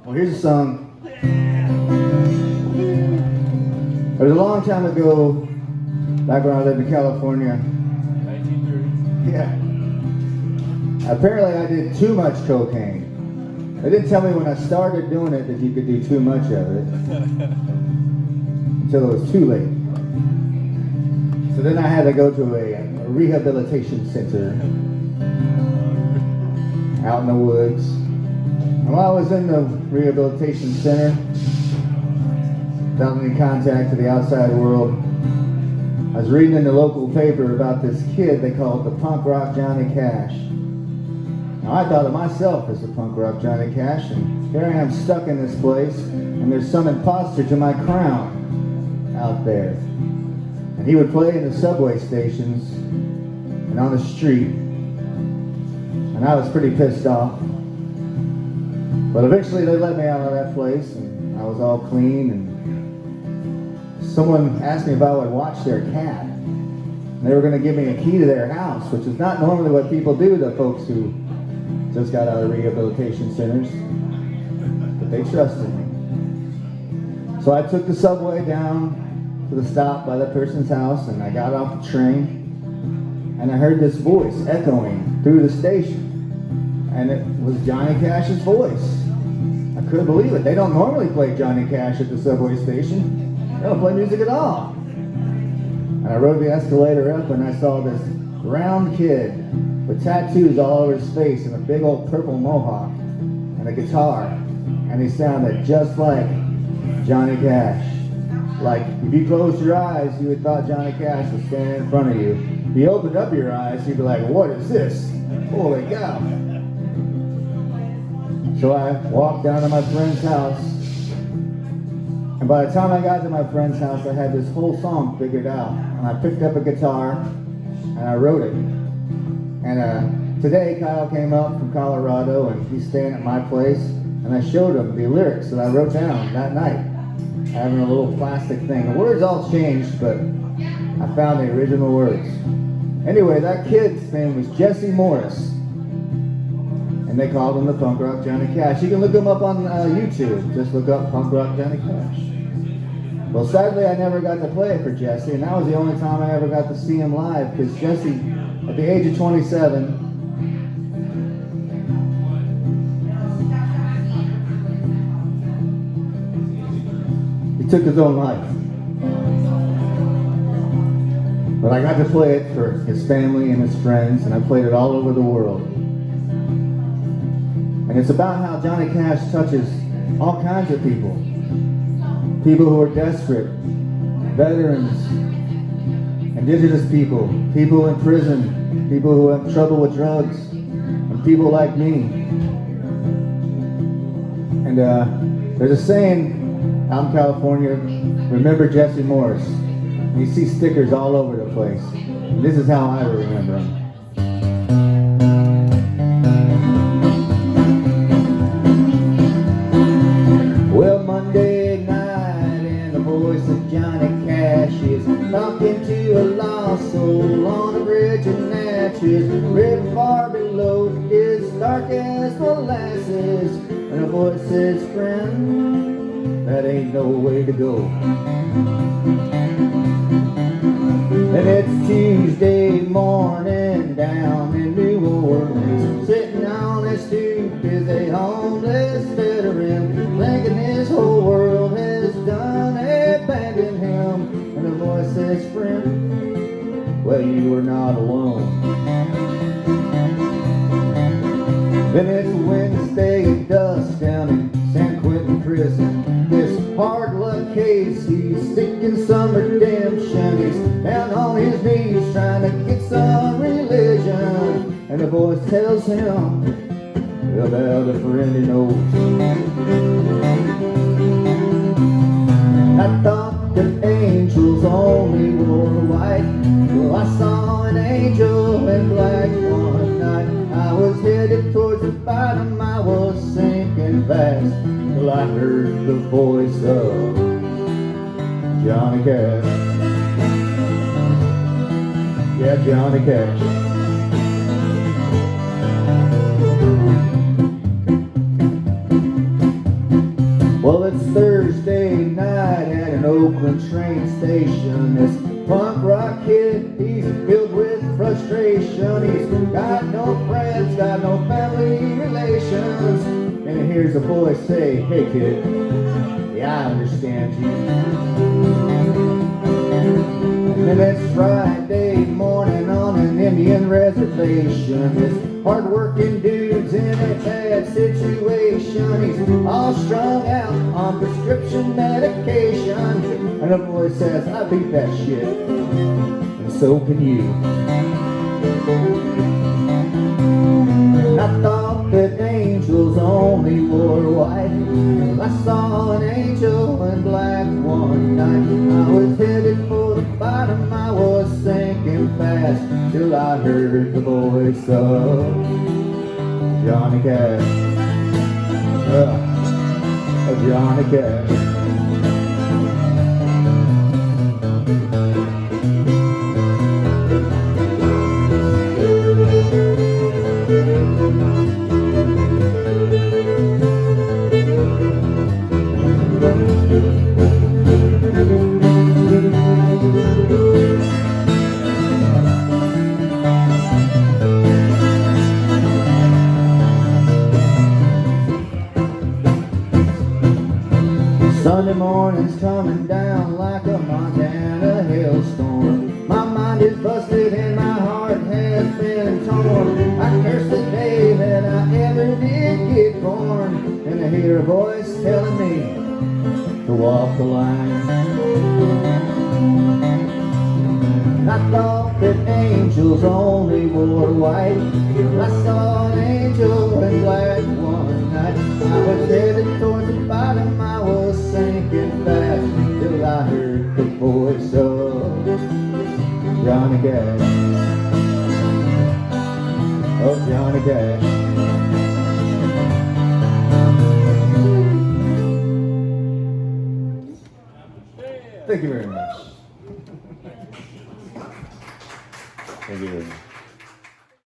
Well, here's a song. It was a long time ago, back when I lived in California. 1930s. Yeah. Apparently I did too much cocaine. They didn't tell me when I started doing it that you could do too much of it until it was too late. So then I had to go to a rehabilitation center out in the woods. And while I was in the rehabilitation center, without any contact to the outside world, I was reading in the local paper about this kid they called the punk rock Johnny Cash. Now I thought of myself as the punk rock Johnny Cash, and here I am stuck in this place, and there's some imposter to my crown out there. And he would play in the subway stations and on the street, and I was pretty pissed off. But eventually they let me out of that place, and I was all clean, and someone asked me if I would watch their cat. And they were going to give me a key to their house, which is not normally what people do to folks who just got out of rehabilitation centers. But they trusted me. So I took the subway down to the stop by that person's house, and I got off the train, and I heard this voice echoing through the station. And it was Johnny Cash's voice. I couldn't believe it. They don't normally play Johnny Cash at the subway station. They don't play music at all. And I rode the escalator up, and I saw this round kid with tattoos all over his face and a big old purple mohawk and a guitar. And he sounded just like Johnny Cash. Like, if you closed your eyes, you would thought Johnny Cash was standing in front of you. If you opened up your eyes, you'd be like, what is this? Holy cow. So I walked down to my friend's house, and by the time I got to my friend's house, I had this whole song figured out. And I picked up a guitar, and I wrote it. And today, Kyle came up from Colorado, and he's staying at my place, and I showed him the lyrics that I wrote down that night, having a little plastic thing. The words all changed, but I found the original words. Anyway, that kid's name was Jesse Morris. And they called him the punk rock Johnny Cash. You can look him up on YouTube. Just look up punk rock Johnny Cash. Well, sadly, I never got to play it for Jesse, and that was the only time I ever got to see him live, because Jesse, at the age of 27, he took his own life. But I got to play it for his family and his friends, and I played it all over the world. And it's about how Johnny Cash touches all kinds of people. People who are desperate, veterans, indigenous people, people in prison, people who have trouble with drugs, and people like me. And there's a saying out in California, remember Jesse Morris. And you see stickers all over the place. And this is how I remember him. Well, Monday night, and the voice of Johnny Cash is talking to a lost soul on a bridge of Natchez. River far below is dark as molasses, and a voice says, friend, that ain't no way to go. And it's Tuesday morning down in New Orleans, sitting on a stoop is a homeless veteran, thinking his whole world has done abandoned him. And the voice says, friend, well, you are not alone. Then it's Wednesday at dusk down in San Quentin prison. This hard luck case, he's seeking some redemption. He's down on his knees trying to get some religion. And the voice tells him about a friend he knows. I thought that angels only wore white. Well, I saw an angel in black one night. I was headed towards the bottom, I was sinking fast, till I heard the voice of Johnny Cash. Yeah, Johnny Cash. it's Thursday night at an Oakland train station. This punk rock kid, he's filled with frustration. He's got no friends, got no family relations. And he hears a voice say, "Hey kid, yeah, I understand you." And then it's Friday morning on an Indian reservation. This hard-working dude's in a bad situation. He's all strung out on prescription medication. And a voice says, "I beat that shit, and so can you." And I thought that angels only wore white. I saw an angel in black one night. I was headed for the bottom, I was sinking fast, till I heard the voice of Johnny Cash. Johnny Cash. Sunday morning's coming down like a Montana hailstorm. My mind is busted and my heart has been torn. I curse the day that I ever did get born. And I hear a voice telling me to walk the line. I thought that angels only wore white. I saw an angel in black one night. I was headed towards the bottom, I was sinking fast, till I heard the voice of Johnny Cash. Oh, Johnny Cash. Thank you very much. Thank you very much.